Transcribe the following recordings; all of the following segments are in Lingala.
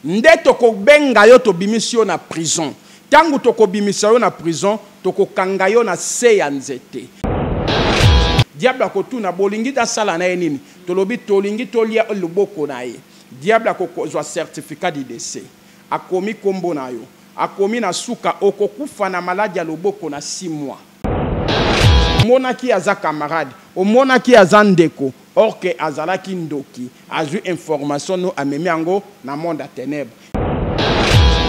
nde toko benga yo to bimisio na prison. Tangu toko bimisa yo na prison, toko kanga yo na se ya nzete. Diable akotuna bolingi da sala na nini? Tolobi tolingi tolia luboko na ye. Diable akozwa certificat de décès. Akomi kombo na yo. Akomi na suka okokufa na maladi ya loboko na 6 mois. Monaki aza camarade, omonaki aza ndeko, or que azalaki ndoki, azu information no amemi yango na monde à ténèbres.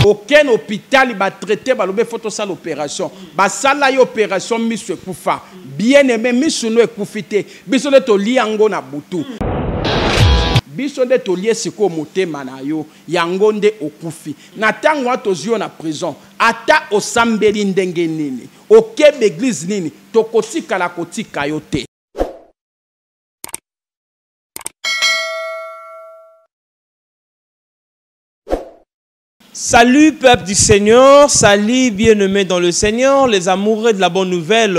Aucun hôpital va traiter balobe photo sale opération. Ba sala yo opération misu ekufa. Bien aimé misu no ekufite. Biso de to liango na butu. Biso de to lié siko motema na yo yango nde okufi. Na tango atozio na prison. Ata osambeli ndenge nini. Okebe église nini. Tokotika la kotika yo te. Salut peuple du Seigneur, salut bien-aimés dans le Seigneur, les amoureux de la bonne nouvelle.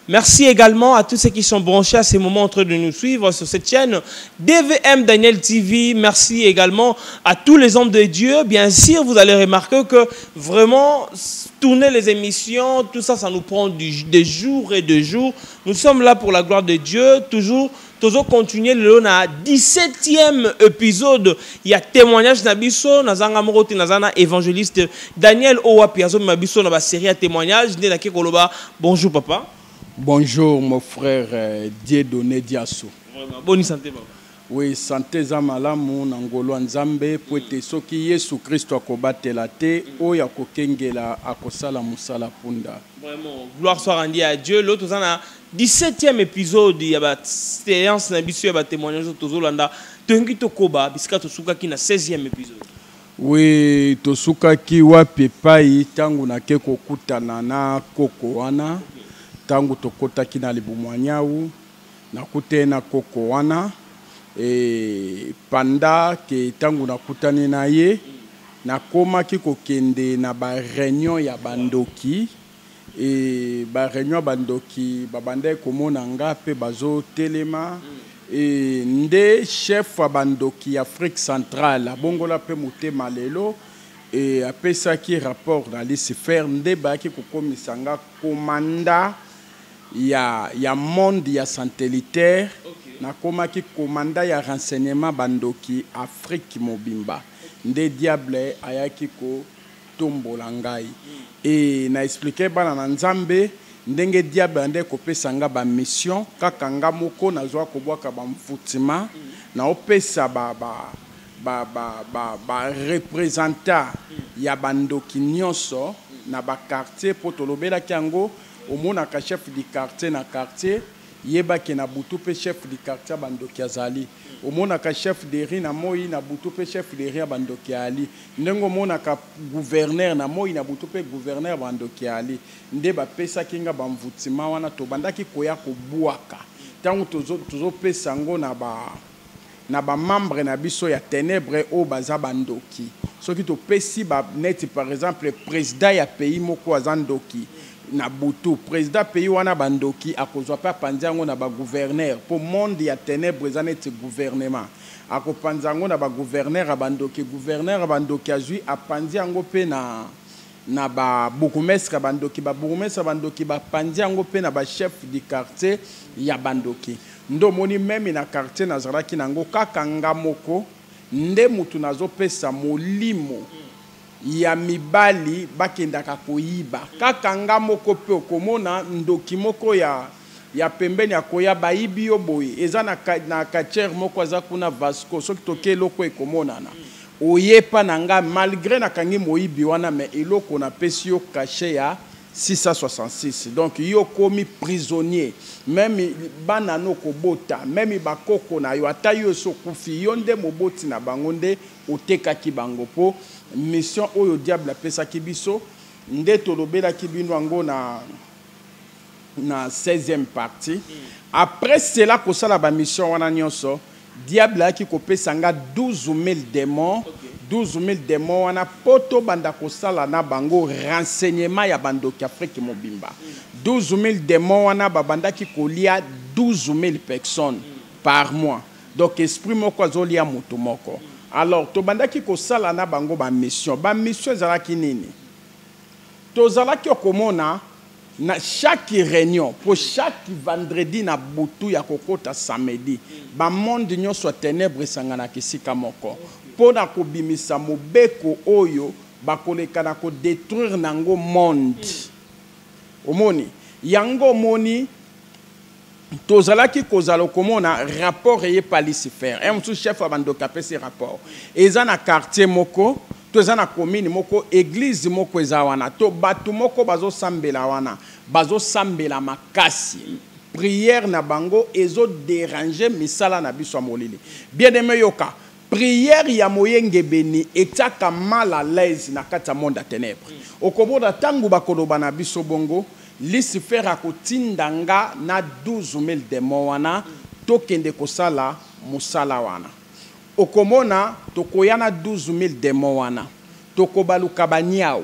Merci également à tous ceux qui sont branchés à ces moments en train de nous suivre sur cette chaîne DVM Daniel TV. Merci également à tous les hommes de Dieu. Bien sûr, vous allez remarquer que vraiment, tourner les émissions, tout ça, ça nous prend des jours et des jours. Nous sommes là pour la gloire de Dieu, toujours continuer le 17e épisode. Il y a témoignage nabiso nazanga morote nazana évangéliste Daniel Owapiazo mabiso na ba série à témoignage de la Kekoloba. Bonjour papa. Bonjour mon frère Dieudonné Diasso. Vraiment bonne santé papa. Oui, santé za malamu na ngolo nzambe po ete soki Yesu Kristo akobatela te oya kokengela akosala musala punda. Vraiment gloire soit rendue à Dieu. L'autre zana 17e épisode, il y a une séance, il y a un témoignage de Zolanda. Tengi Tokoba, bisika Tosuka qui na 16e épisode. Oui, Tosuka qui wapi pai tangu na keko kutana na koko wana. Tangu tokota ki na libumwanyawu. Na kute na koko wana. E panda ke tangu na kutani na ye. Na koma ki kokende na ba réunion ya bandoki. Et ba réunion bandoki babande komona nga pe bazo telema et nde chef wa bandoki Afrique centrale bongola pe motema lelo et apesa ki rapport na lisifer nde ba ki kokomisa nga komanda ya monde ya satellitaire na koma ki komanda ya renseignement bandoki Afrique mobimba nde diable ayaki ko tombola ngai et na expliquer bana na nzambe ndenge diable ande kopesa nga ba mission kaka nga moko nazwa kobwaka ba mfutima na opesa ba representant ya bandoki nyonso na ba quartier potolobela kiango omona ka chef du quartier na quartier yeba ke na butu pe chef du quartier bandoki azali omona ka chef de ri na moi na butu pe chef de ri bandoki ali ndengo mona ka gouverneur na moi na butu pe gouverneur bandoki ali nde ba pesa kinga ba mvutima wana to bandaki koya ko buaka tangu tozo pesa ngo na ba membre na biso ya ténèbres o baza bandoki soki to pesi ba net par exemple président ya pays moko azandoki na butu président pays wana bandoki akozwa pa panzango na ba gouverneur pour monde ya ténèbres zaneti gouvernement akopanzango na ba gouverneur abandoki azui apanzango pe na ba bourgmestre abandoki ba panzango pe na ba chef du quartier ya bandoki ndo moni même na quartier nazaraki nango kaka ngamoko nde mutu nazo pesa molimo ya mibali bakendaka koyiba kaka nga moko pe okomona ndoki moko ya pembeni akoya bayibi yo boye eza na kacher moko aza kuna Vasco soki toke eloko ekomonana oyepa na nga malgré na kangi moyibi wana mais eloko na pesi yo caché ya 666 donc yo komi prisonnier même bana no kobota même bakoko na yo ata yo sokufi yo nde moboti na bango nde otekaki bango po mission oyo diable apesa kibiso nde tolobela kibino ngo na 16e partie après cela ko sala ba mission wana nyonso diable aki kopesa nga 12000 démons 12000 démons wana poto banda ko sala na bango renseignement ya bandoki Afrique mobimba 12000 démons wana babanda ki kolia 12000 personnes par mois donc esprit moko azolia moto moko Alors tobandaki kosala na bango ba mission ezalaki nini tozalaki okomona na chaque réunion pour chaque vendredi na butu ya kokota samedi ba monde nyonso ténèbres sangana kisika moko pona kobimisa mobeko oyo bakoleka na ko détruire nango monde omoni yango moni tozalaki kozala komona rapport eye pa Lucifer un sous chef abandoka pesi rapport eza na quartier moko toza na commune moko église moko eza wana to batu moko bazo sambela wana bazo sambela makasi prière na bango ezo déranger misala na biso molili bien aimé yoka prière ya moyenge beni etaka mal à l'aise na kata monde à ténèbres okoboda tangu bakoloba na biso bongo Lucifer akotindanga na 12,000 démons wana tokende kosala musala wana okomona tokoyana 12,000 démons wana tokobaluka banyau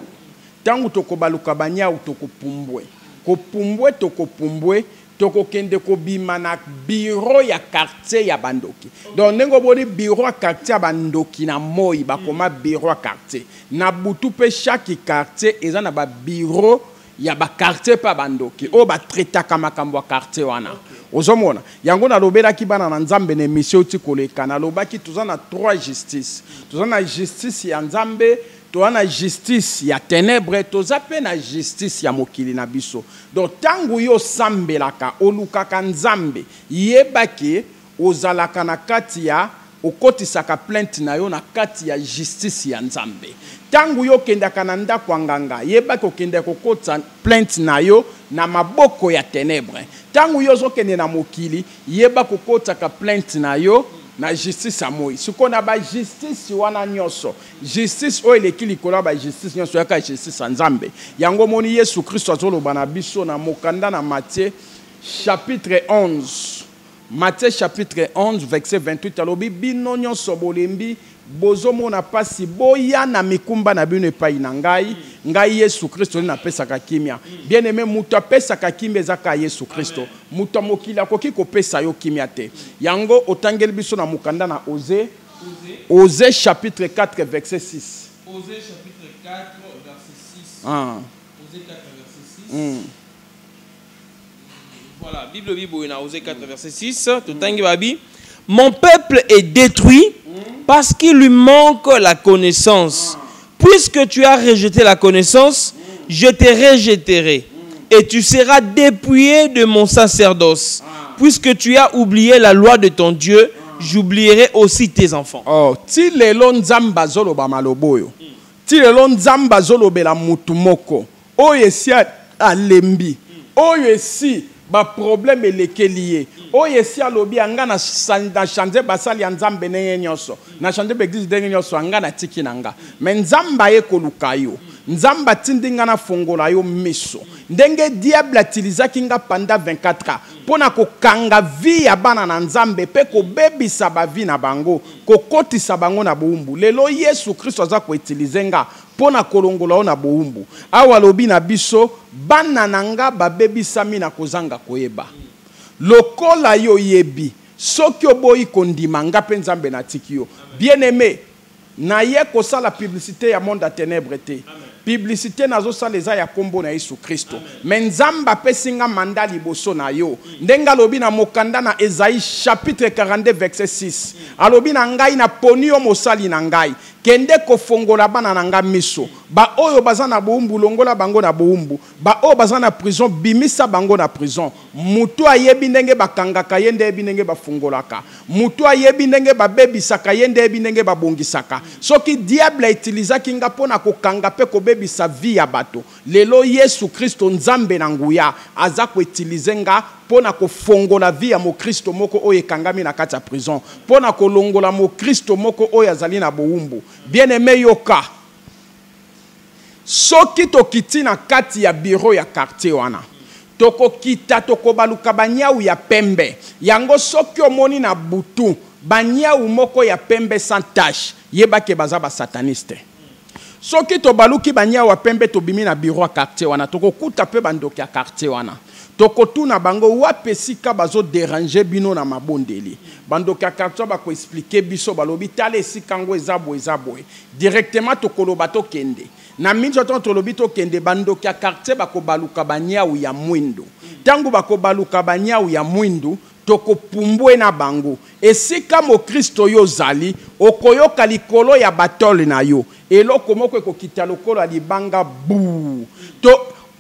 tangu tokobaluka banyau tokopumbwe kopumbwe tokopumbwe tokokende kobima na bureau ya quartier ya bandoki donc nengo boni bureau ya quartier ya bandoki na moi bakoma bureau ya quartier na butu pe chaque quartier eza na ba bureau ya ba quartier pa bandoki o ba traitaka makambo ya quartier wana ozomona yango na lobelaki bana na nzambe na mission ti koleka na lobaki toza na 3 justice toza na justice ya nzambe toza na justice ya ténèbres toza pe na justice ya mokili na biso donc tangu yo sambelaka olukaka nzambe yebaki ozalaka na kati ya okotisaka plainte na yo na kati ya justice ya nzambe tangu yo kendaka na ndako nganga yebaki okende kokota plainte na yo na maboko ya ténèbres tangu yo zokende na mokili yeba kokotaka plainte na yo na justice amoi sikona ba justice wana nyonso justice o eleki likolo ba justice nyonso yaka justice nzambe yango moni Yesu Kristo azoloba na biso na mokanda na Matthieu chapitre 11 Matthieu chapitre 11 verset 28 alobi bino nyonso bolembi bozomona pasi boya na mikumba na bino epai na ngai ngai Yesu Kristo na pesaka kimia bien aimé muto pesaka kimia ezaka Yesu Kristo muto mokili akoki kopesa yo kimia te yango otangeli biso na mukanda na Osée chapitre 4 verset 6 Osée chapitre 4 verset 6 Osée 4 verset 6 Voilà, Bible Osée 4 verset 6 totangi babi mon peuple est détruit parce qu'il lui manque la connaissance. Puisque tu as rejeté la connaissance, je te rejetterai. Et tu seras dépouillé de mon sacerdoce. Puisque tu as oublié la loi de ton Dieu, j'oublierai aussi tes enfants. Oh, ti lelo nzamba zolo ba maloboyo. Ti lelo nzamba zolo bela mutumoko. Oyo esi alembi. Oyo esi ba problème elekelié. Oyo esi alobi anga na changer basali nzambe nenge nyonso. Na changer beglise nenge nyonso anga na tiki nanga. Mais nzamba ekoluka yo. Nzamba tindinga na fongola yo miso. Ndenge diable atilizaki nga panda 24 ans. Pona kokanga vi ya bana na nzambe pe ko bebisa ba vi na bango. Kokotisa bango na boumbu. Lelo Yesu Kristo aza ko utilizenga pona kolongola ona boumbu. Awa lobi na biso bana nanga ba bebisa mi na kozanga koyeba. Lokola yo yebi. Soki oboyi kondima nga pe nzambe na tiki yo. Bien aimé. Na ye kosa la publicité ya monde à ténèbres te. Publicité nazo saleza ya kombo na Yesu Kristo. Menzamba pesinga manda liboso na yo. Ndenga lobi na mokanda na Esaïe chapitre 42 verset 6. Alobi na ngai na poni yo mosali na ngai. Kende kofongola bana na nga miso. Ba oyo bazana boumbu longola bango na boumbu. Ba oyo bazana prison bimisa bango na prison. Mutu ayebi ndenge bakangaka yende yebi ndenge bafungolaka. Mutu ayebi ndenge babebisaka yende yebi ndenge babongisaka. Soki diable utiliza kinga pona kokanga pe kobebisa vie ya bato. Lelo Yesu Kristo nzambe na nguya aza ko utilizenga pona kofongola vie ya mo Kristo moko oyo ekangami na kati ya prison. Pona kolongola mo Kristo moko oyo azali na boumbu. Bien-aimé yoka. Soki tokiti na kati ya bureau ya quartier wana. Toko kita toko baluka banyau ya pembe. Yango soki omoni na butu. Banyau moko ya pembe sans tache. Yebake baza ba sataniste. Soki to baluki banyau ya pembe to bimi na bureau ya quartier wana. Toko kuta pe bandoki ya quartier wana. tokotuna bango wapi sika bazo déranger bino na mabondeli bandoki ya quartier bako expliquer biso balobi tala esika ngo eza boye directement tokoloba tokende na minzoto tolobi tokende bandoki ya quartier bako baluka banyau ya mwindo tangu bako baluka banyau ya mwindo toko pumbwe na bango esika mo Kristo yo zali okoyoka likolo ya batole na yo eloko moko ekokita lokolo ya libanga bu to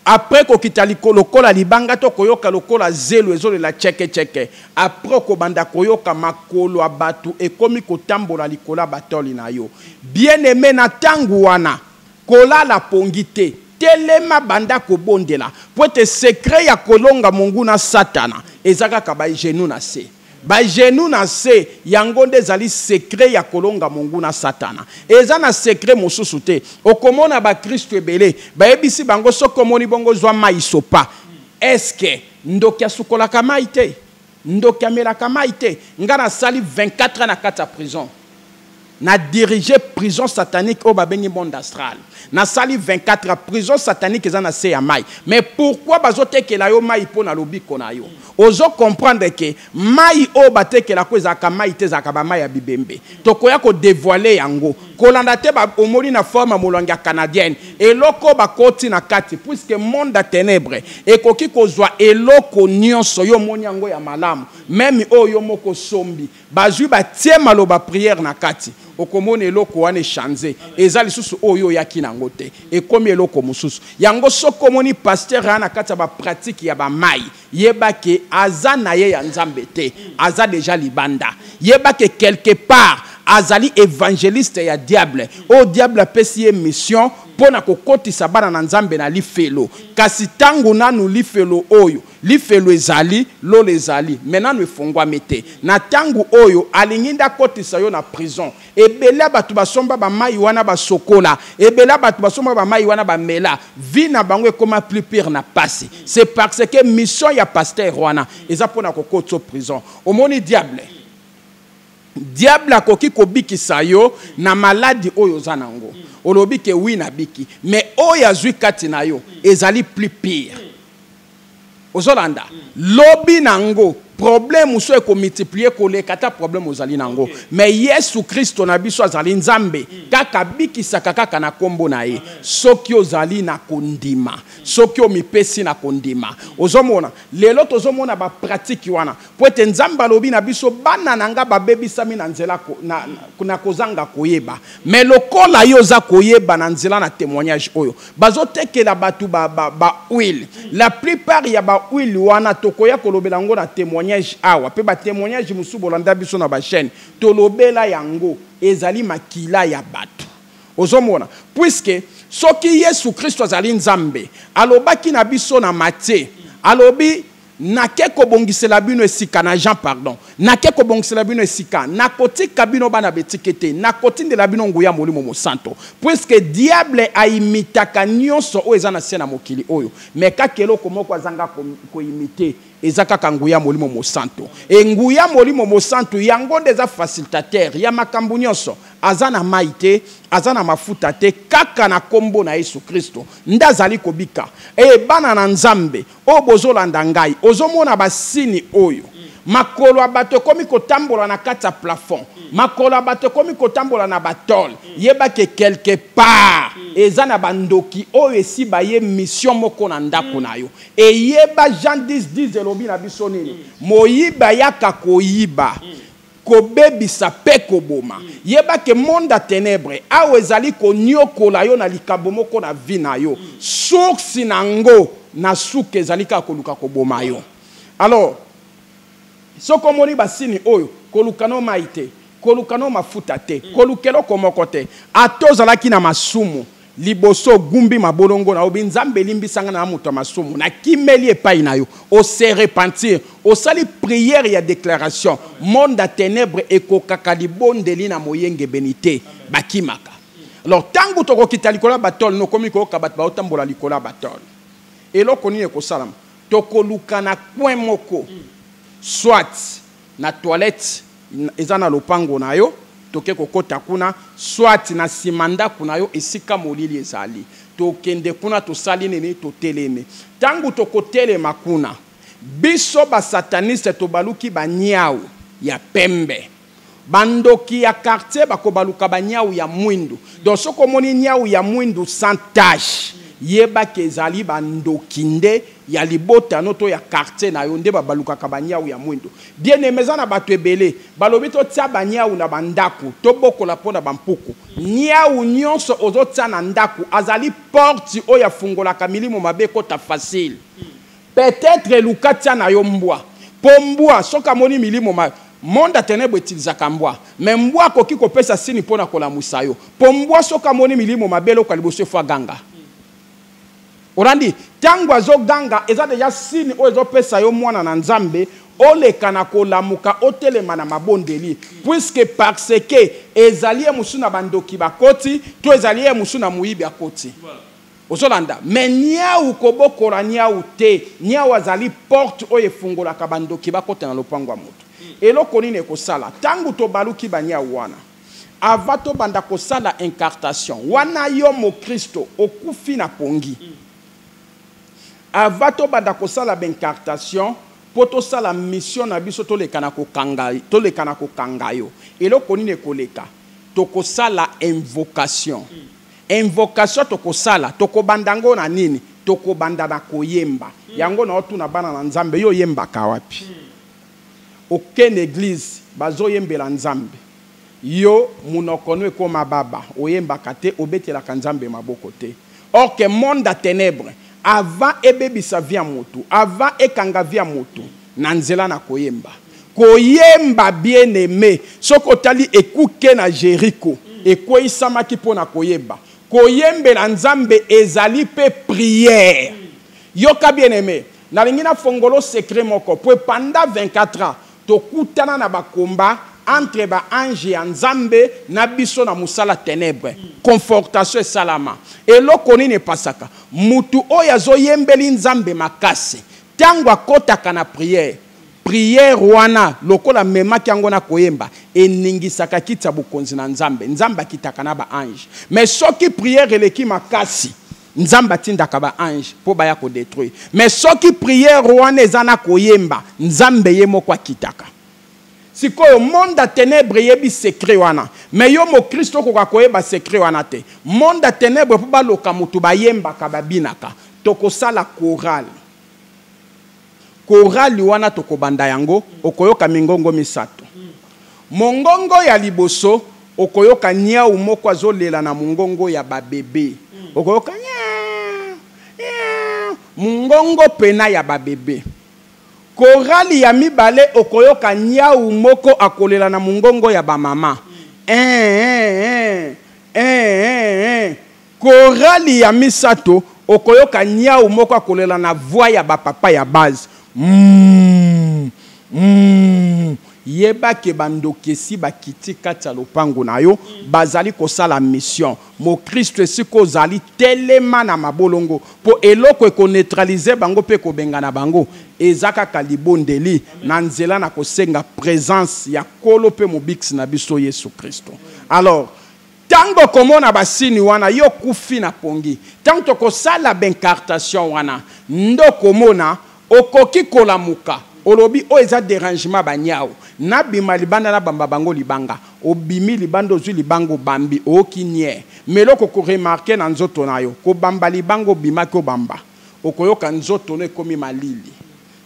après kokita lokolo ya libanga to koyoka lokolo zelo ezole la cheke après kobanda koyoka makolo ya batu ekomi kotambola likolo ya batole na yo bien aimé na tangu wana kolala pongite telema banda kobondela po te secret ya kolonga mungu na satana ezaka ka ba genou na se ba genou na se yango nde zali secret ya kolonga mungu na satana eza na secret mosusu te okomona ba Kristo ebele ba ebisi bango sokomoni bongo zwa mai sopa eske ndoki asukola kamai te ndoki amela kamai te ngana sali 24 ans na kata prison na diriger prison satanique au babengi monde astral na sali 24 ans prison satanique eza na se ya mai mais pourquoi bazotekela yo mai po na lobiko na yo ozo comprendre que mai o batekela ko ezaka mai te ezaka ba mai ya bibembe tokoya ko dévoiler yango kolanda te ba omoli na forme molanga canadienne eloko bakoti na kati puisque monde à ténèbres ekoki kozwa eloko nyonso yo moni yango ya malamu même oyo moko sombi bazui batie maloba prière na kati okomona eloko wana changer eza lisusu oyo yaki nango te ekomi eloko mususu yango sokomoni pasteur ana kati ba pratique ya ba mai yeba ke aza na ye ya nzambe te aza déjà libanda yeba ke quelque part azali évangéliste ya diable o diable apesi ye mission pona kokotisa bana na nzambe na lifelo kasi tangu nanu lifelo oyo lifelo ezali lo ezali menanu efongwami te na tangu oyo alinginda kotisa yo na prison ebela batu basomba ba mai wana basokola ebela batu basomba ba mai wana bamela vi na bango ekoma plus pire na passé c'est parce que mission ya pasteur wana eza pona kokotso prison omoni diable akoki kobikisa yo na maladi oyo za nango olobi ke wi na biki mais oyo azwi kati na yo ezali plus pire ozolanda lobi nango problème so eko multiplier koleka ta problème ozali nango mais Yesu Kristo na biso azali nzambe kaka bikisa kaka na kombo na ye soki ozali na kondima soki omipesi na kondima ozomona lelo tozomona ba pratique wana po ete nzambe alobi na biso bana nanga babebisami na nzela na kozanga koyeba mais lokola yo za koyeba na nzela na témoignage oyo bazotekela batu ba huile la plupart ya ba huile wana tokoya kolobela ngo na témoignage awa pe ba témoignage musu bolanda biso na ba chaîne tolobela yango ezali makila ya batu ozomona puisque soki Yesu Kristo azali nzambe alobaki na biso na Matthieu alobi nake kobongisela bino esika na Jean pardon nake kobongisela bino esika nakotika bino bana betikete nakotindela bino nguya molimo mosanto puisque diable aimitaka nyonso o ezana sena mokili oyo mais kakelo komoko azanga koimiter ezaka kanguya molimo mosanto e nguya molimo mosanto yango ndeza facilitateur ya makambu nyonso azana maite azana mafuta te kaka na kombo na Yesu Kristo ndazali kobika e bana na nzambe o bozolanda ngai ozomona basini oyo makolo abato komi kotambola na kati ya plafond makolo abato komi kotambola na batole yeba ke quelque part eza na bandoki oyo esi baye mission moko na ndako na yo e yeba Jean 10 elobi na biso nini moyiba yaka koyiba kobebisa pe koboma yeba ke monde à ténèbres awo ezali konyokola yo na likabo moko na vie na yo source nango na suke ezali ka koluka koboma yo alors soko moni basini oyo kolukano maite kolukano mafuta te kolukelo komoko te atozalaki na masumu liboso gumbi mabolongo na obinzambe limbisanga na muto masumu na kimeli epai na yo o se repentir o sali prière ya déclaration monde à ténèbres ekokaka libondeli na moyenge benité bakimaka alors tangu toko kitalikolo batol no komi ko kabat ba otambola likola batol eloko ni ekosalama tokolukana coin moko soit na toilette ezana lopango na yo toke kokota kuna soit na simanda kuna yo esika molili ezali tokende kuna tosali nini toteleme tangu tokotelema kuna biso ba sataniste to baluki ba nyau ya pembe. Bandoki ya quartier bako baluka ba nyau ya mwindu. Donc soko moni nyau ya mwindu sans tache. Yeba kezali bandokinde ya libota noto ya quartier na yonde babaluka kabanyau ya mwindu. Bien aimé na bato ebele, balobi to tia banyau na bandaku, to bokola pona bampuku. Nyau nyonso ozo tia na ndaku, azali porte oya fungola kamilimo mabe kota facile. Peut-être luka tia na yo mbwa. Po mbwa soka moni milimo mabe. Monde ténèbre utiliza kambwa. Mais mbwa koki kopesa sini pona kola musayo. Po mbwa soka moni milimo mabelo kwa liboso fwa ganga. Orandi, tangu azo ganga, eza deja sini o ezo pesa yo mwana na nzambe, ole kanako lamuka otelema na mabondeli, puisque parce que ezalie musu na bandoki bakoti, to ezalie musu na muibi akoti. Ozolanda, mais nyau kobokora nyau te, nyau azali porte o efungola ka bandoki bakoti na lopango wa moto. Eloko nini kosala, tangu to baluki ba nyau wana. Avato banda kosala incartation, wana yo mo Kristo okufi na pongi. Avato banda kosala bencartation poto sala mission na biso to le kanako kangayo eloko nini koleka to kosala invocation invocation to kosala to kobandango na nini to kobanda na koyemba yango na otu na bana na nzambe yo yemba kawapi aucune église bazo yembela nzambe yo munokono ekoma baba oyemba kate obetela kanzambe maboko te. Or que monde à ténèbres avant ebebisa via moto, avant ekanga via moto, nanzela na koyemba. Koyemba bien aimé, soko tali ekuke na Jericho, ekoi samaki pona koyemba. Koyembe na nzambe ezali pe prière. Yoka bien aimé, na lingina fongolo secret moko, pour pendant 24 ans, to kutana na bakomba entre ba ange ya nzambe na biso na musala ténèbre confortation et salama eloko nini pasaka mutu oyo azoyembeli nzambe makasi tango akotaka na prière wana lokola memaki yango na koyemba eningisaka kiti ya bokonzi na nzambe nzambe akitaka na ba ange mais soki prière eleki makasi nzambe atindaka ba ange po baya ko détruire mais soki prière wana eza na koyemba nzambe ye moko akitaka. Si le monde a ténèbres yebi secret wana, mais yo mo Kristo ko koyeba secret wana te. Monde a ténèbres po ba loka mutu ba yemba ka babinaka. Toko sala chorale. Chorale wana toko banda yango okoyoka mingongo misato. Mongongo ya liboso okoyoka nyau moko azolela na mongongo ya ba bébé. Okoyoka mongongo pena ya ba bébé. Korali ya mibale okoyoka nyau moko akolela na mungongo ya ba mama. Korali ya misato okoyoka nyau moko akolela na voix ya ba papa ya base. Yeba ke bandokesi bakiti kati ya lopango na yo bazali kosala mission mo Kristo esiko zali telema na mabolongo po eloko eko neutraliser bango pe ko benga na bango ezaka kalibondeli na nzela na kosenga présence ya kolo pe mobix na biso Yesu Kristo. Alors tango komona basini wana yo kufi na pongi tango to kosala bencartation wana ndo komona okoki kolamuka olobi o eza dérangement banyao na bima libanda na bamba bango libanga obimi libando zu libango bambi okinye meloko ko remarquer na nzoto na yo ko bamba libango bima ko bamba okoyoka nzoto no ekomi malili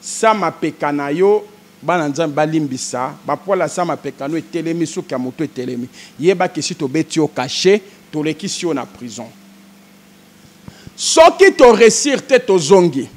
sama peka na yo bana nzambe balimbisa bapola sama peka no etelemi suki ya moto etelemi yeba ke si to beti o caché to lekisi na prison soki to réussir te to zongi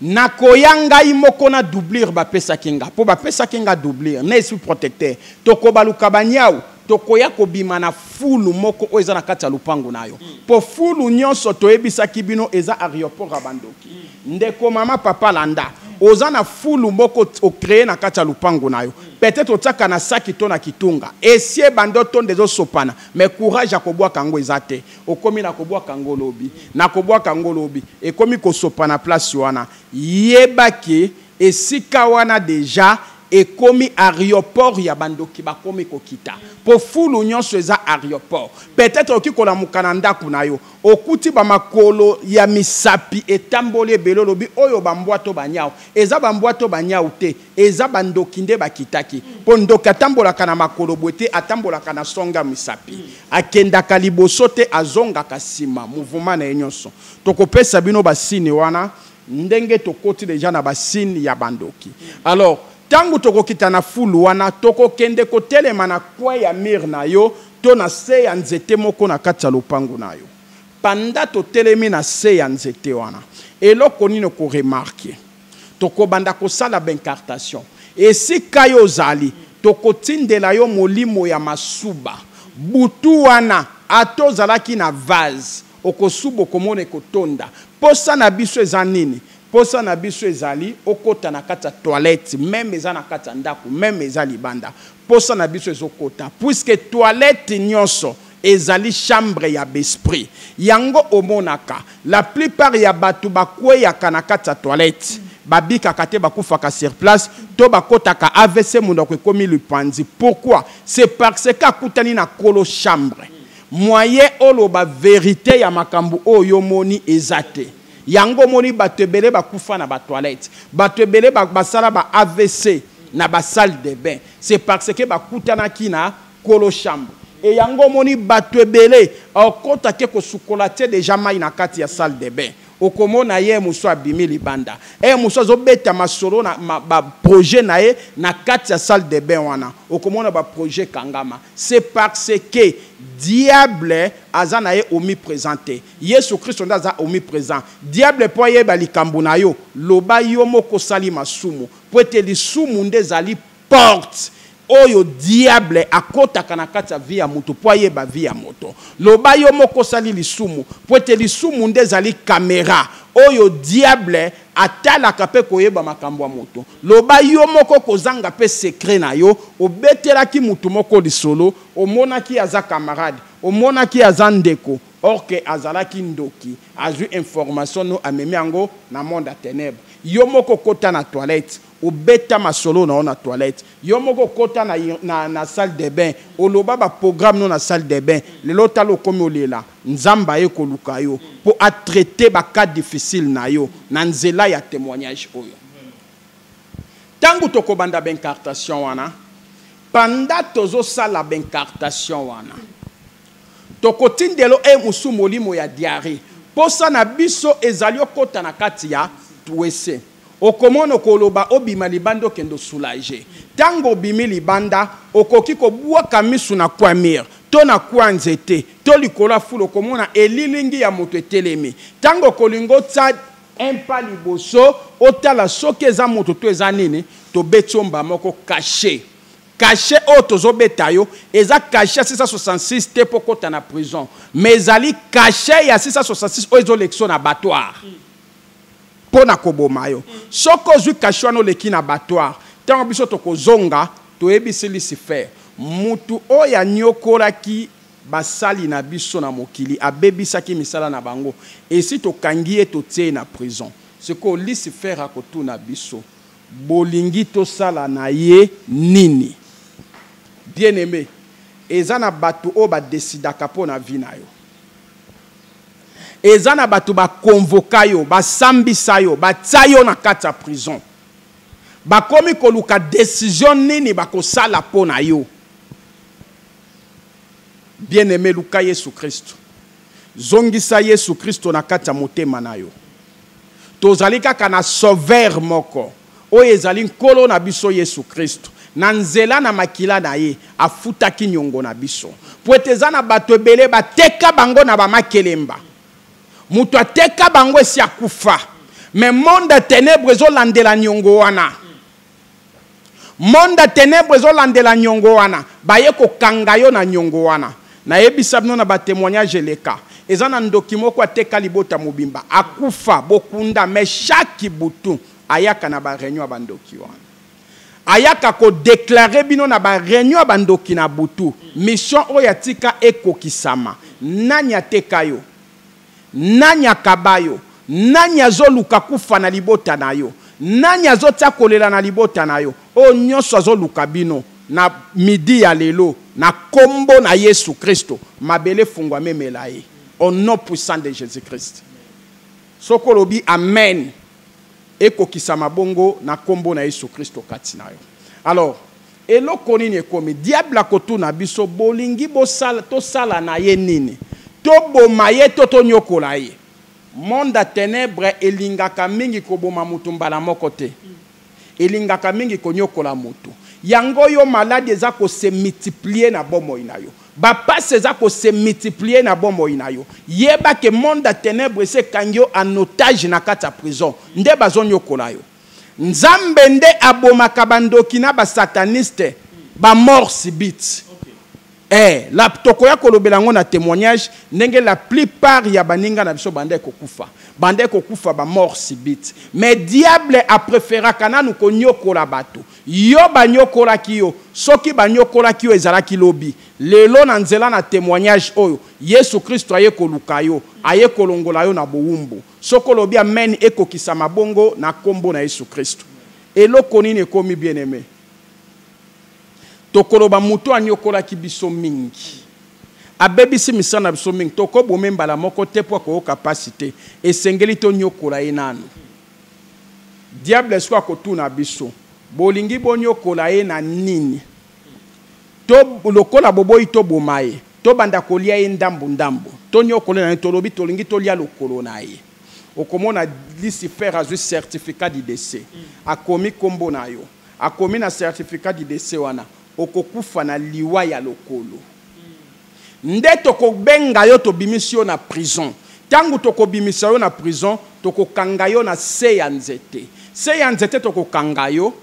na koyanga imoko na doublir ba pesa kinga po ba pesa kinga doublir na esprit protecteur to ko baluka banyao to koya ko bima na fulu moko o eza na kati ya lupango nayo po fulu nyonso to ebisa kibino eza aéroport abandoki ndeko mama papa landa oza na fulu moko o créer na kati ya lupango nayo peut-être otaka na saki to na kitunga esie bando to ndezo sopana mais courage ya kobwa kango ezate okomi na kobwa kango lobi na kobwa kango lobi ekomi ko sopana place wana yebaki esika wana deja ekomi aéroport ya bandoki bakomi kokita po fulu nyonso eza aéroport peut-être okikola mukananda kuna yo okuti ba makolo ya misapi etamboli ebele lobi oyo bambwato banyao eza bambwato banyao te eza bandoki nde bakitaki po ndoki atambolaka na makolo bwete atambolaka na songa misapi akendaka liboso te azongaka nsima mouvement na nyonso tokopesa bino basini wana ndenge tokoti deja na basini ya bandoki alors tangu tokokita na fulu wana tokokende kotelema na kwa ya mir na yo to na se ya nzete moko na kati ya lopango na yo panda totelemi na se ya nzete wana eloko nini ko remarquer tokobanda kosala bencartation esika yo zali tokotindela yo molimo ya masuba butu wana atozalaki na vase okosubo komone kotonda posa na biso eza nini posa na biso ezali okota na kati ya toilette même eza na kati ya ndako même eza libanda posa na biso ezokota puisque toilette nyonso ezali chambre ya besprit yango omonaka la plupart ya batu bakweyaka na kati ya toilette babikaka te bakufaka sur place to bakotaka AVC munoko ekomi lupanzi pourquoi c'est parce que akutani na kolo chambre moyen oloba vérité ya makambu oyo moni ezate yango moni batebele bakufa na ba toilette batebele basala ba AVC na ba salle de bain c'est parce que bakutana kina kolo chambre et yango moni batebele okota ke ko sukolate déjà mai na kati ya salle de bain okomona ye muso abimi libanda muso azobeta masolo na ba projet na ye na kati ya salle de bain wana okomona ba projet kangama c'est parce que diable azana ye omniprésent Yesu Christ ndaza omniprésent diable po ye balikambu na yo loba yo moko sali masumu po ete lisumu ndezali porte oyo diable akotaka na kati ya vie ya moto po ayeba vie ya moto loba yo moko sali lisumu po ete lisumu ndezali kamera oyo diable atalaka pe koyeba makambo ya moto loba yo moko kozanga pe secret na yo obetelaki mutu moko lisolo omonaki aza camarade omonaki aza ndeko or que azalaki ndoki azui information no amemi yango na monde ya ténèbres yo moko kota na toilette obeta masolo na toilette yo moko kota na salle de bain oloba ba programme no na salle de bain lelo talo komi olela nzamba ye koluka yo pour a traiter ba cas difficile na yo na nzela ya témoignage oyo tangu tokobanda bencartation wana panda tozo sala bencartation wana tokotindelo musu molimo ya diarrhée posa na biso ezali okota na kati ya tuwese okomono koloba obima libanda kendo soulager tango obimi libanda okoki kobwaka misu na kwa mir to na kwa nzete to likola fulo komona elilingi ya moto etelemi tango kolingo tsa impa liboso otala soki eza moto to eza nini to betomba moko caché caché otozo betayo eza caché 666 te pokota na prison mais ezali caché ya 666 ozo lection na abattoir pona kobomayo soko zui caché no leki na abattoir tango biso tokozonga toyebisi Lucifer mutu oya nyokolaki basali na biso na mokili abebisaki misala na bango esi tokangi ye totie na prison seko Lucifer akotuna biso bolingi tosala na ye nini bien aimé ezana batu o ba decidaka pona vie na yo ezana batu ba convoka yo ba sambisa yo ba tsayo na kati ya prison ba komi koluka décision nini ba kosala pona yo bien aimé luka Yesu Kristo zongisa Yesu Kristo na kati ya motema na yo tozali kaka na sauveur moko oyo ezali nkolo na biso Yesu Kristo na nzela na makila na ye afutaki nyongo na biso po ete eza na bato ebele bateka bango na bamakelemba mutu ateka bango esi akufa me monde ténèbre ezolandela nyongo wana monde ténèbre ezolandela nyongo wana baye kokanga yo na nyongo wana nayebisa bino na batémoignage eleka eza na ndoki moko ateka libota mobimba akufa bokunda me chaque butu ayaka na ba réunion bandoki wana ayaka ko déclarer bino na ba réunion bandoki na butu mission oyo atika ekokisama nanya tekayo nanya kabayo nanya zoluka kufa na libota na yo nani azotia kolela na libota na yo o nyonso azoluka bino na midi ya lelo na kombo na Yesu Kristo mabele fungwa memela ye au nom puissant de Jésus-Christ. Sokolobi amen ekokisa mabongo na kombo na Yesu Kristo kati na yo. Alors eloko nini ekomi diable akotuna biso bolingi bosala tosala na ye nini to boma ye to tonyokola ye. Monde à ténèbres elingaka mingi koboma mutu mbala moko te. Elingaka mingi konyokola mutu. Yango yo malade eza ko se multiplier na bomo inayo. Ba passe eza ko se multiplier na bomo inayo. Yeba ke monde à ténèbres se kangyo en otage na kata prison. Nde bazonyokola yo. Nzambe nde abomaka bandoki na ba sataniste ba mort subite. La tokoya kolobela ngo na témoignage ndenge la plupart ya baninga na biso bande kokufa ba mort subite. Mais diable a préféré kana nu konyokola bato. Yo banyokola kiyo soki banyokola kiyo ezalaki lobi. Lelo na nzela na témoignage oyo Yesu Kristo aye koluka yo aye kolongola yo na bowumbu. Sokolobi amen ekokisa mabongo na kombo na Yesu Kristo. Eloko nini ekomi bien-aimé. Tokoloba mutu anyokola ki biso mingi. Abebisi misana biso mingi. Toko bomemba la moko te po ko capacité. Esengeli to nyokola enanu. Diable soit kotuna biso. Bolingi bonyokola ye na nini. To lokola boboyi to bomaye. To banda kolia ye ndambu ndambu. To nyokola na tolobi tolingi to lia lokolo na ye. Okomona Lucifer a eu certificat de décès. Akomi kombo na yo. Akomi na certificat de décès wana. Okokufa na liwa ya lokolo. Nde toko benga yo to bimisio na prison. Tangu toko bimisio yo na prison, toko kangayo na se ya nzete. Se ya nzete toko kangayo,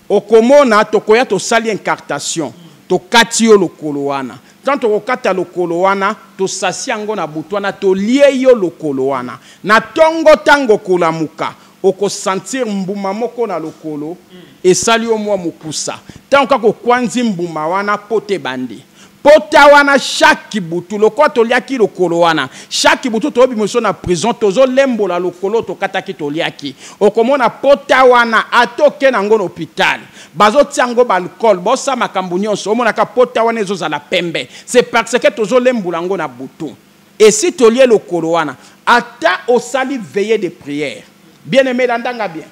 okomona toko ya to sali incartation. To kati yo lokolo wana. Tant toko kata lokolo wana, to sasi yango na butu wana, to lie yo lokolo wana. Na tongo tango kolamuka. Oko sentir mbuma moko na lokolo esali o mwa mukusa tanka ko kwanzi mbuma wana pote bandi pota wana chaque butu lokolo to liaki lokolo wana chaque butu to bimoso na prison tozo lembola lokolo to kataki to liaki okomona pota wana atoke na ngo na hôpital bazo tiango ba alcool bosa makambu nyonso omona ka pota wana ezoza la pembe c'est parce que tozo lembola ngo na butu et si to lie lokolo wana ata osali veillée de prière. Bien-aimé, d'andanga bien.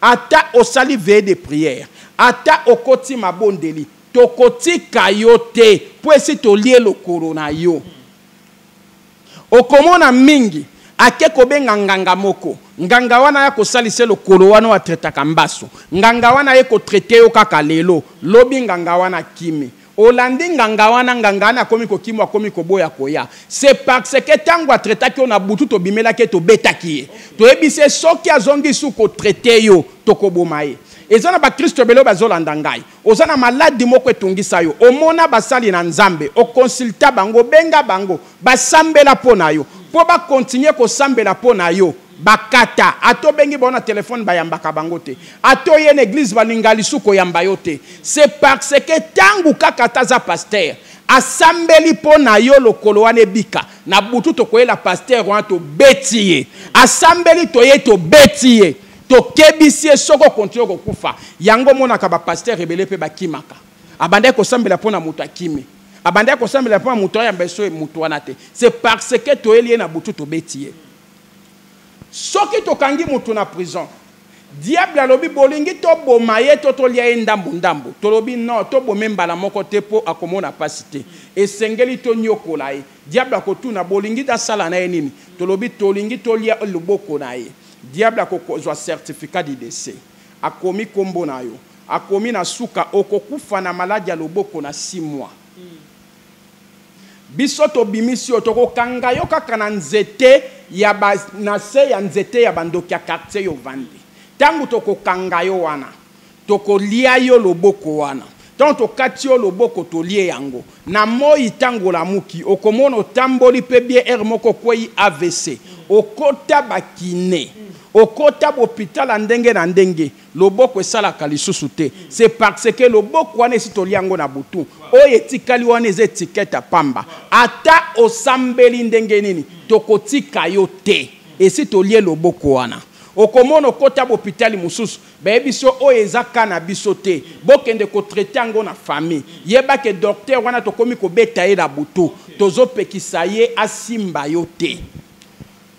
Ata osali veille de prière. Ata okoti mabondeli. Tokoti kayote. Pour essayer de lier le corona yo. Okomona mingi. Ake kobenga nganga moko. Nganga wana ya kosalise lo kolo wana wa treta kambaso. Nganga wana ye ko trete yo kaka lelo. Lobi nganga wana kimi. Olandi nganga wana nganga komi ko kimwa komi ko boya koya. C'est parce que tango a traité ki ona butu to bimela ke to betaki. To ebise soki azongi su ko traité yo to ko bomaye. Ezana ba Kristo belo bazolanda ngai. Ozana maladi moko etungisa yo. Omona basali na Nzambe, o consulta bango benga bango, basambela pona yo. Po ba continuer ko sambela pona yo. Bakata ato bengi bona téléphone bayambaka bangote ato ye l'église balingali suko yamba yote c'est parce que tangu kakata za pasteur asambeli pona yo lokolo wane bika na butu to koyela pasteur wana to betiye asambeli to ye to betiye to kebisie soko continue ko kufa yango mona ka ba pasteur rebele pe bakimaka abande ko sambela pona mutu akimi abande ko sambela pona mutu ya mbeso mutu wana te c'est parce que to elie na butu to betiye. Soki to kangi mutu na prison. Diable alobi bolingi to bomaye to lia ndambu ndambu. To lobi non to bomemba la moko te po akomona pasite. Esengeli to nyokola ye. Diable akotuna bolingi da sala na ye nini. To lobi to lingi to lia luboko na ye. Diable akozwa certificat de décès. Akomi kombo na yo. Akomi na suka okokufa na maladi ya loboko na 6 mois. Bisoto bimisio toko kanga yo kaka na nzete ya na se ya nzete ya bandoki ya quartier yo vandi. Tangu toko kanga yo wana. Toko lia yo loboko wana. Tangu to kati yo loboko to lie yango. Na moi tango la muki. Okomono tamboli pebie moko kwei AVC. Okota bakine. Okota hôpital andenge na ndenge. Loboko esala kalisusu te. C'est parce que loboko wana esi to liango na butu. Oye etikali wana eze etiketa pamba. Ata osambeli ndenge nini. Tokotika yo te. Esi to lie loboko wana. okomona okota hôpital mususu bebiso oyo ezaka na biso te bokende ko traiter ngo na famille yeba ke docteur wana tokomi ko beta ye na butu tozopekisa ye asimba yo te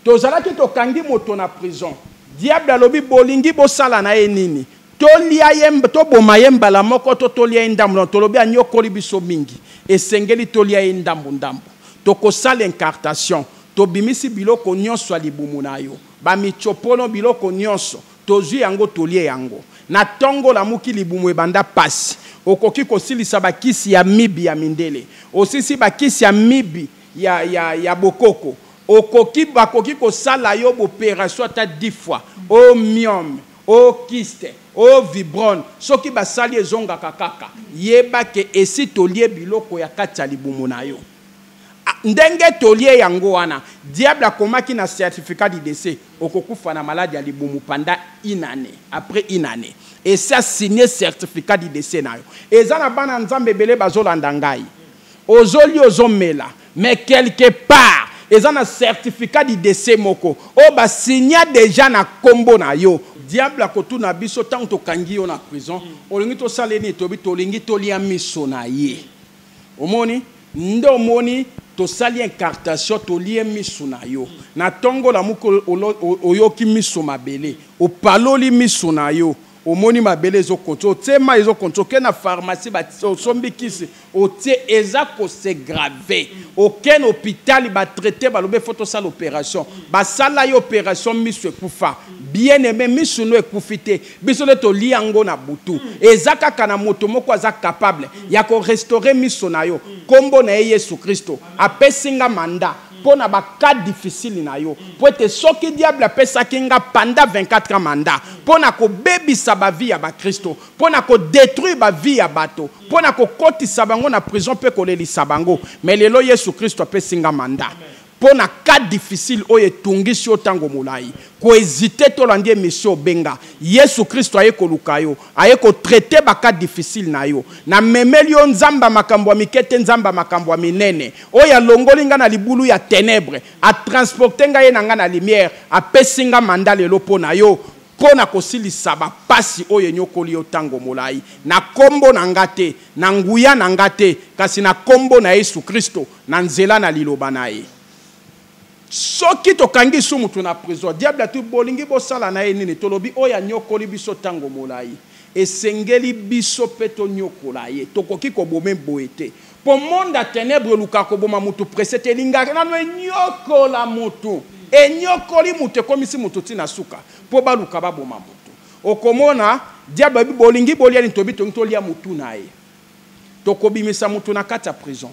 tozalaki tokangi moto na prison diable alobi bolingi bosala na ye nini tolia yemba to boma yemba la moko to tolia ndambu tolobi anyokoli biso mingi esengeli tolia ndambu ndambu tokosala incartation tobimisi biloko nyonso alibumu na yo bamichopono biloko nyonso tozwi yango tolie yango na tongo la muki libumu ebanda pasi okoki kosilisa bakisi ya mibi ya mindele osisi bakisi ya mibi ya bokoko bakoki kosala yo opération ata 10 fois o myome o kyste o vibron soki basali ezongaka kaka yeba ke esi tolie biloko ya kati ya libumu na yo ndenge tolie yango wana diable akomaki na certificat de décès okokufa na maladie ya libumu pendant une année après une année et ça signé certificat de décès na yo eza na bana nzambe ebele bazolanda ngai ozoli ozomela mais quelque part eza na certificat de décès moko o ba signa déjà na kombo na yo diable akotuna biso tango tokangi yo na prison olingi tosaleni tolingi tolia miso na ye omoni ndo omoni tosali incartation tolie miso na yo na tongo la muko oyoki miso mabele opaloli miso na yo omoni mabele ezo konto tema ezo konto ke na pharmacie ba sombi kisi otie eza ko se grave aucun hôpital ba traiter ba lobe photo sala opération ba sala yo opération miso ekufa bien aimé miso no ekufite biso le to liango na butu eza kaka na moto moko aza capable ya ko restaurer miso na yo kombo na Yesu Kristo apesinga manda pona ba cas difficile na yo poete soki diable apesa kinga panda 24 ans manda pona ko bebisa ba vie ya ba Kristo pona ko détruire ba vie ya bato pona ko kotisa bango na prison pe ko lelisa bango mais lelo Yesu Kristo apesinga manda pona cas difficile oye tungisi otango mulai ko hésiter to landie mission benga Yesu Kristo aye ko lukayo aye ko traiter ba cas difficile na yo na memelio nzamba makambo mikete nzamba makambo minene oya longolinga na libulu ya ténèbres a transporter nga ye na nga na lumière a pesinga manda lelo pona yo pona kosilisa ba pasi oye nyokoli otango mulai na kombo na ngate na nguya na ngate kasi na kombo na Yesu Kristo na nzela na liloba na ye soki tokangi su mutu na prison diable atu bolingi bosala na ye nini tolobi oya nyokoli biso tango molai esengeli biso peto nyokola ye tokoki kobome boete po monde ténèbre luka koboma mutu presete linga nano nyokola mutu enyokoli mutu komisi mutu tina suka po baluka baboma mutu okomona diable bolingi bolia ni tobi tolia mutu na ye tokobimisa mutu na kata prison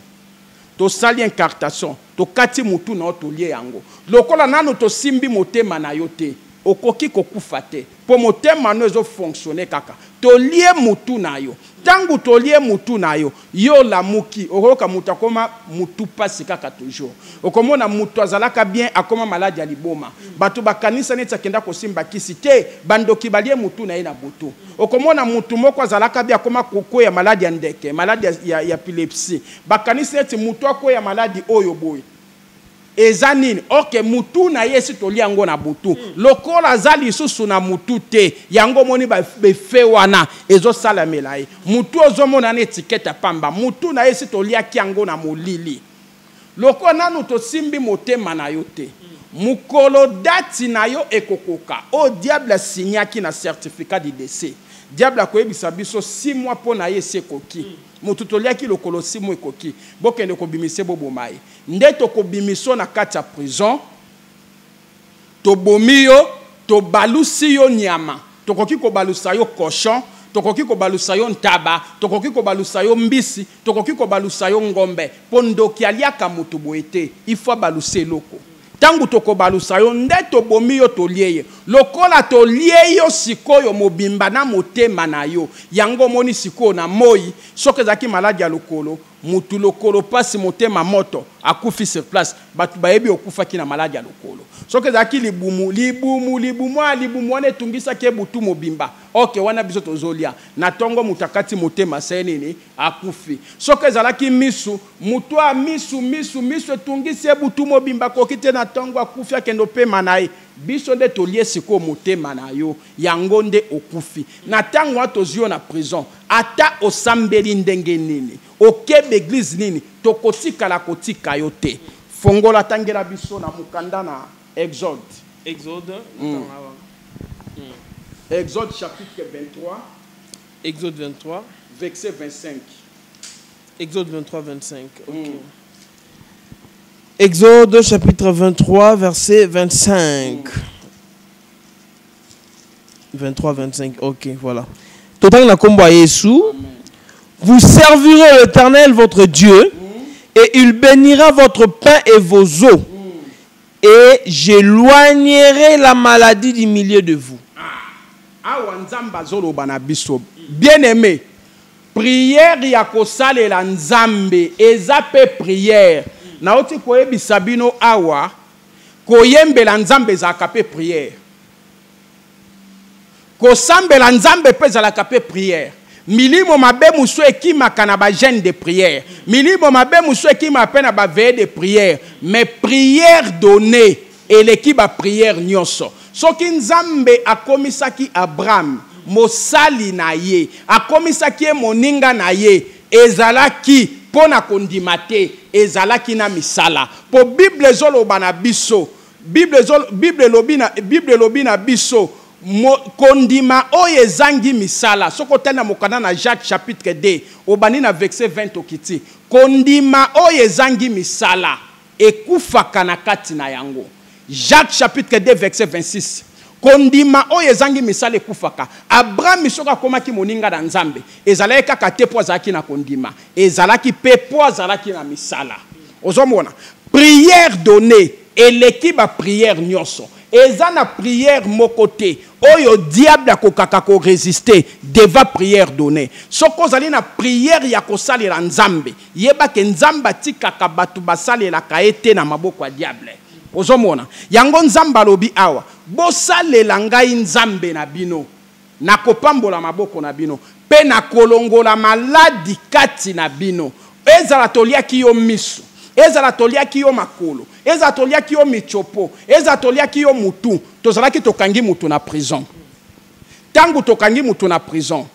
to sali incartation to kati mutu na otolie yango lokola nano to simbi motema na yote okoki kokufa te po motema no ezo fonctionner kaka to lie mutu na yo tangu to lie mutu na yo yo la muki okoka mutu akoma mutu pasi kaka toujours okomona mutu azalaka bien akoma maladi ya liboma bato bakanisa neti akenda kosimba kisi te bandoki balie mutu na ye na butu okomona mutu moko azalaka bien akoma koko ya maladi ya ndeke maladi ya epilepsie bakanisa neti mutu akoya maladi oyo boy ezanini oke mutu na yesi toli yango na butu lokola zali susu na mutu te yango moni befe wana ezo salamela ye mutu ozomona na etiketa pamba mutu na yesi toli yango na molili lokola nanu to simbi motema na yo te mukolo dati na yo ekokoka o diable signaki na certificat de décès diable akoyebisa biso 6 mois pona ye sekoki mutu toliaki lokolo 6 mois ekoki bokende kobimise boboma ye nde tokobimiso na kati ya prison tobomi yo tobalusi yo nyama tokoki kobalusa yo cochon tokoki kobalusa yo ntaba tokoki kobalusa yo mbisi tokoki kobalusa yo ngombe po ndoki aliaka mutu boye te ifo baluse eloko tangu tokobalusa yo nde tobomi yo tolie ye lokola tolie yo sikoyo mobimba na motema na yo yango moni sikoyo na moi soki ezalaki maladi ya lokolo mutu lokolo pasi motema moto akufi sur place batu bayebi okufaki na maladi ya lokolo soki ezalaki libumu wana etungisaki butu mobimba oke wana biso tozolia na tongo mutu akati motema se nini akufi soki ezalaki misu mutu misu etungisi butu mobimba koki te na tongo akufi akende opema na ye biso nde tolie siko motema na yo yango nde okufi na tango atozio na prison ata osambeli ndenge nini okebe église nini tokotika la kotika yo te fongola tangela biso na mukanda na Exode Exode chapitre 23 Exode 23 verset 25 Exode 23 25 OK. Exode chapitre 23 verset 25 23-25, ok, voilà. Total na kombo Yesu. Vous servirez l'Éternel votre Dieu et il bénira votre pain et vos eaux. Et j'éloignerai la maladie du milieu de vous. Bien aimé, prière ya kosale la nzambe ezape prière. Naoti koyebi sabino awa koyembe la nzambe za kape prière. Kosambela nzambe peza la kape prière. Milimo mabe musu ekima kana ba jeûne de prière. Milimo mabe musu ekima pena ba veille de prière. Mais prière donnée et l'équipe ba prière nyonso. Soki nzambe akomisaki Abraham mosali na ye, akomisaki moninga na ye, ezalaki pona kondimate, ezalaki na misala. Po Bible zoloba na biso, Bible lobi na biso kondima oyo ezangi misala soko tena mokana na Jacques chapitre 2 obani na verset 20 okiti kondima oyo ezangi misala ekufaka na kati na yango. Jacques chapitre 2 verset 26 kondima oyo ezangi misala ekufaka. Abraham soka komaki moninga na nzambe ezalaki kaka te po azalaki na kondima ezalaki pe po azalaki na misala. Ozomona prière donnée et l'équipe a prière nyonso eza na prière mokote oyo diable akokaka ko résister deva prière donnée. Soko zali na prière ya kosalela nzambe yeba ke nzamba tikaka batu basalela kaete na maboko ya diable. Ozomona yango nzamba lobi awa bosalela ngai nzambe na bino na kopambola maboko na bino pe na kolongola maladi kati na bino ezala toliaki yo misu ezala toliaki yo makolo ezala toliaki yo michopo ezala toliaki yo mutu tozalaki tokangi mutu na prison tangu tokangi mutu na prison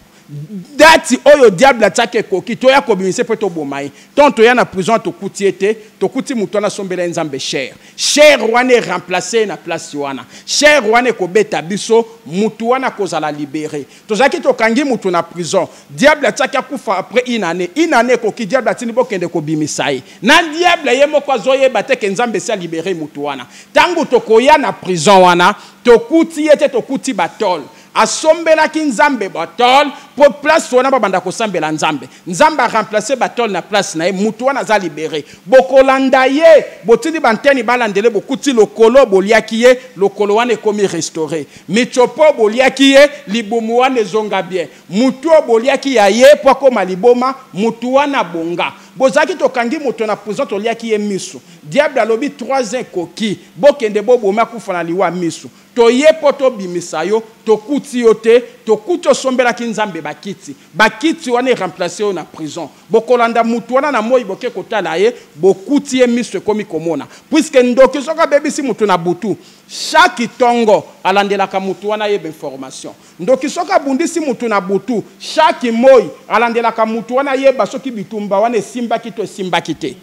dati oyo diable atake koki toya kobimise pe to bomayi ton toya na prison tokuti ete tokuti mutu na sombela nzambe cher wane remplacer na place wana cher wane ko beta biso mutu wana kozala libéré tozaki tokangi mutu na prison diable atake akufa après une année koki diable atini bokende ko bimisayi na diable yemo kwa zoye bateke nzambe sa libéré mutu wana tangu tokoya na prison wana tokuti ete tokuti batol asombela ki nzambe batol pour place wana babanda kosambela nzambe nzambe a remplacer batol na place na ye mutu wana za libéré bokolanda ye botili banteni balandele bokuti lokolo boliaki ye lokolo wana ekomi restauré michopo boliaki ye libumu wana ezonga bien mutu boliaki ya ye po koma liboma mutu wana bonga bozaki tokangi mutu na prison toliaki ye misu diable alobi 3 ans koki bokende boboma kufa na liwa misu toye poto bimisayo tokuti yote tokuti osombela ki nzambe bakiti wana remplacer na prison bokolanda mutu wana na moi boke kotala ye bokuti ye misu ekomi komona puisque ndoki soka bebisi mutu na butu chaque tongo alandelaka mutu wana ye information ndoki soka bundisi mutu na butu chaque moi alandelaka mutu wana ye basoki bitumba wana simbaki to simbaki te.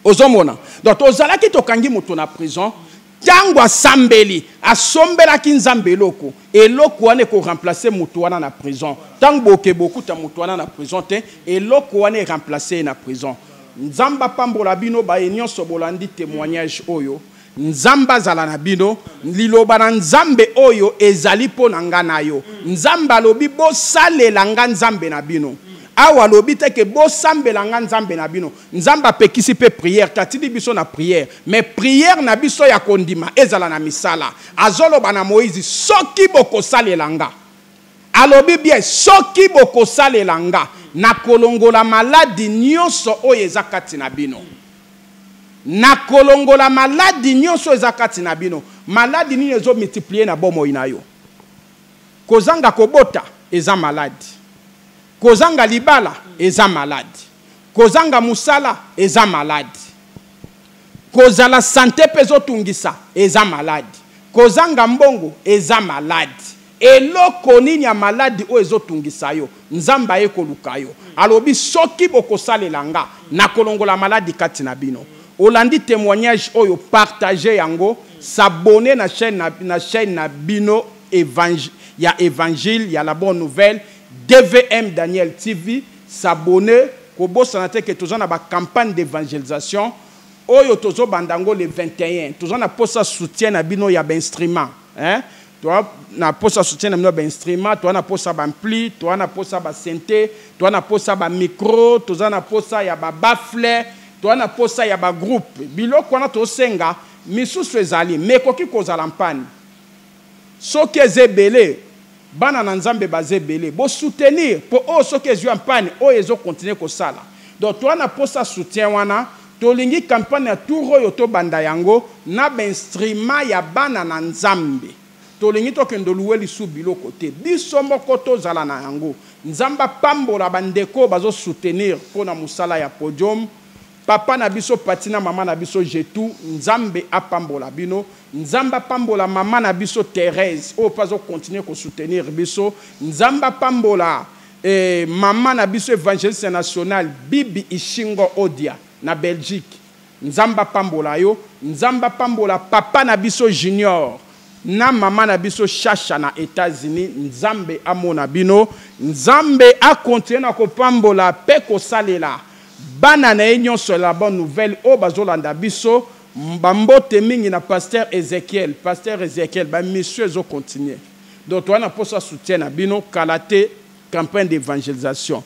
Ozomona donc ozalaki tokangi mutu na prison tango asambeli asombelaki nzambe eloko eloko wana ko remplacer mutu wana na prison tango boke bokuta mutu wana na prison te eloko wana remplacer na prison nzamba pambola bino ba nyonso bolandi témoignage oyo nzamba zala na bino liloba na nzambe oyo ezali po na nga na yo nzamba lobi bosalela nga nzambe na bino awa lobi te ke bosambela nga nzambe na bino nzamba pekisi pe prière tatili biso na prière mais prière na biso ya kondima ezala na misala azoloba na Moïse soki bokosalela nga alobi bien soki bokosalela nga na kolongola maladi nyonso oyo eza kati na bino na kolongola maladi nyonso eza kati na bino maladi nini ezo multiplier na bomoi na yo kozanga kobota eza maladi kozanga libala eza maladi kozanga musala eza maladi kozala santé pezo tungisa eza maladi kozanga mbongo eza maladi eloko nini ya maladi o ezotungisa yo nzamba ye koluka yo alobi soki bokosalela nga na kolongola maladi kati na bino olandi témoignage oyo partager yango s'abonner na chaîne na bino évangile ya la bonne nouvelle DVM Daniel TV s'abonner kobosana te ke tozana ba campagne d'évangélisation oyo tozo bandango le 21 tozana posa soutien na bino ya ba instrument hein toi na posa soutien na bino ba instrument toi na posa ba ampli toi na posa ba synthé toi na posa ba micro tozana posa ya ba baffle toi na posa ya ba groupe biloko wana to senga misusu ezali mekoki kozala mpani soki ezebele bana na nzambe bazebele bo soutenir po o soki ezwa mpani o ezo continuer kosala donc toi na posa soutien wana tolingi campagne ya tour oyo to banda yango na ba instrument ya bana na nzambe tolingi to kendo luweli su biloko te biso moko tozala na yango nzamba pambola bandeko bazo soutenir pona musala ya podium papa na biso patina mama na biso jetu nzambe apambola bino nzamba pambola mama na biso Thérèse o pazo continuer ko soutenir biso nzamba pambola mama na biso évangéliste national Bibi Ishingo Odia na Belgique nzamba pambola yo nzamba pambola papa na biso Junior na mama na biso Chacha na États-Unis nzambe amona bino nzambe a continuer na ko pambola pe ko salela bana na nyonso la bonne nouvelle o bazolanda biso mbambote mingi na pasteur Ezekiel ba monsieur zo continuer donc toi na posa soutien na bino kalate campagne d'évangélisation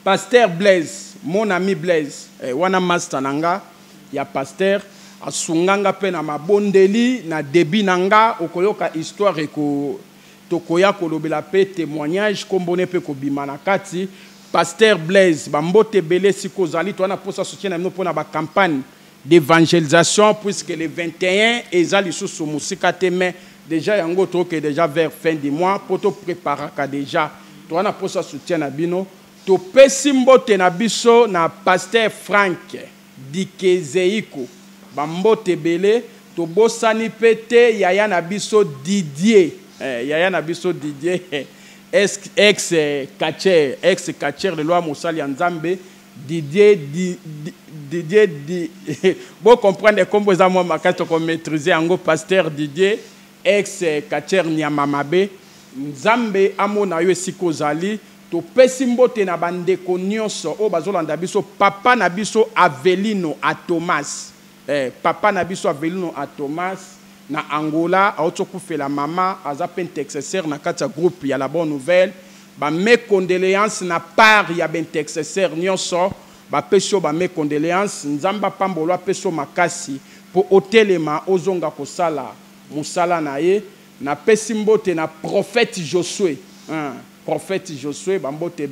pasteur Blaise mon ami Blaise wana master nanga ya pasteur asunganga pe na mabondeli na débit nanga okoyoka histoire ko tokoya kolobela pe témoignage kombone pe ko bimana kati pasteur Blaise bambote belé sikozali toi na posa soutien na bino pona ba campagne d'évangélisation puisque le 21 ezali sous musika te mais déjà yango to que déjà vers fin du mois poto préparer ka déjà toi na posa soutien na bino to pesi mbote na biso na pasteur Frank Dikezeiko bambote belé to bosani pete yaya na biso Didier ex catcher de loi Moussali Nzambe Didier bon comprendre comment ça moi makati ko maîtriser ango pasteur Didier ex catcher Nyamamabe Nzambe amona yo sikozali to pesi mbote na bandeko nyonso o bazolanda biso papa na biso Avelino a Thomas papa na biso Avelino a Thomas na Angola aotokufela mama azapen texesseur na kati ya groupe ya la bonne nouvelle ba mes condoléances na part ya ben texesseur nyonso ba peso ba mes condoléances nzamba pambolwa peso makasi po otelema ozonga kosala musala na ye na pesi mbote na prophète Josué bambote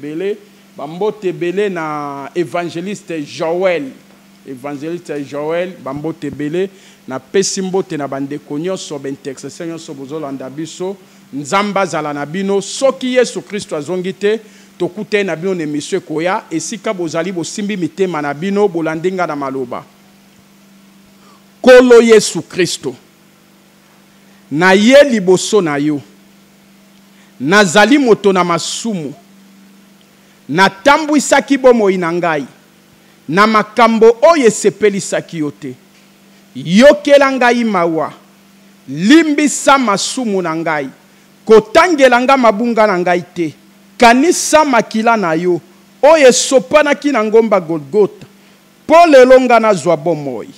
belé na évangéliste Joël bambote belé na pesi mbote na bandeko nyonso ben texesseur nyonso bozolanda biso nzamba zala na bino soki Yesu Kristo azongi te tokute na bino ne monsieur koya esika bozali bosimbi mitema na bino bolandinga na maloba Kolo Yesu Kristo na ye liboso na yo nazali moto na masumu natambwisaki bomoi na ngai na makambo oyo esepelisaki yo te yokela ngai mawa limbisa masumu na ngai kotangela nga mabunga na ngai te kanisa makila na yo oyo esopanaki na ngomba Golgota po lelo nga nazwa bomoi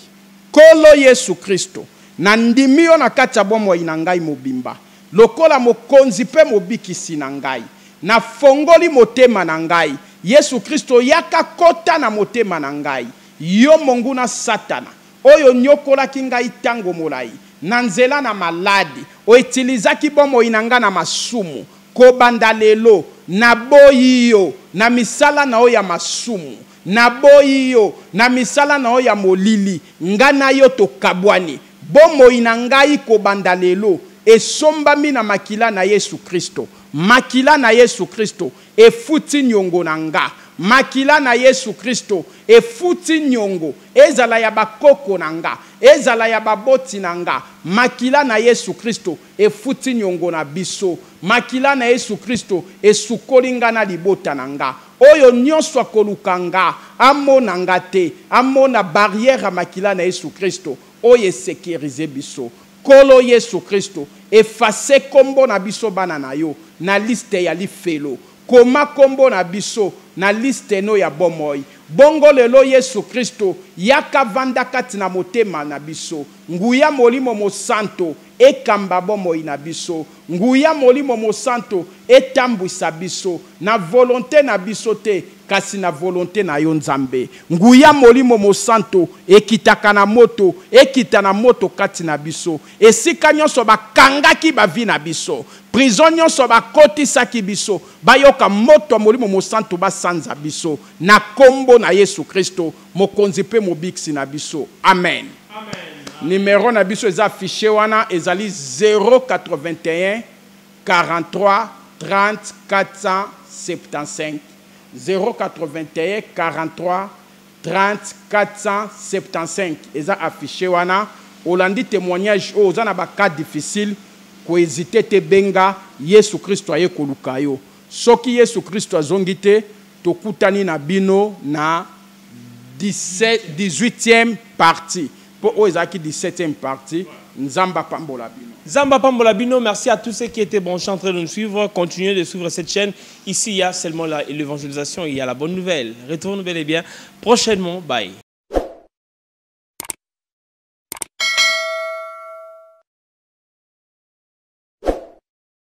Kolo Yesu Kristo na ndimi yo na kati ya bomoi na ngai mobimba lokola mokonzi pe mobikisi na ngai na fongoli motema na ngai Yesu Kristo yaka kota na motema na ngai yo monguna satana oyo nyokolaki ngai tango molai na nzela na maladi oitilizaki bomoi na ngai na masumu kobanda lelo na boyi yo na misala na oyo ya masumu na boyi yo na misala na oyo ya molili ngana yo tokabwani bomoi na ngai kobanda lelo esombami na makila na Yesu Kristo makila na Yesu Kristo efuti nyongo na nga makila na Yesu Kristo efuti nyongo ezala ya bakoko nanga ezala ya baboti nanga makila na Yesu Kristo efuti nyongo na biso makila na Yesu Kristo esukolinga na libota nanga oyo nyonso akolukanga amona ngate amona barrière makila na Yesu Kristo oyo sécuriser biso kolo Yesu Kristo efface kombo na biso bana na yo na liste ya lifelo koma kombo na biso na liste no ya bomoi bongo lelo Yesu Kristo yaka vanda kati na motema na biso nguya molimo mo santo ekamba bomoi na biso nguya molimo mo santo etambwisa biso na volonté na biso te kasi na volonté na yo Nzambe nguya molimo mo santo ekitaka na moto ekita na moto kati na biso esika nyonso bakangaki bavi na biso prison nyonso bakotisaki biso bayoka moto molimo mo santo basanza biso na kombo na Yesu Kristo mokonzi pe mobiksi na biso amen. Numéro na biso eza affiché wana ezali 081 43 30 475 081 43 30 475 eza affiché wana olandi témoignage o oza na ba cas difficile ko hésiter te benga Yesu Kristo aye koluka yo soki Yesu Kristo azongi te tokutani na bino na 18e partie pour Oezaki 17e partie, Nzamba Pambola Bino. Nzamba Pambola Bino, merci à tous ceux qui étaient branchés en train de nous suivre. Continuez de suivre cette chaîne. Ici, il y a seulement l'évangélisation, il y a la bonne nouvelle. Retournez bel et bien prochainement. Bye.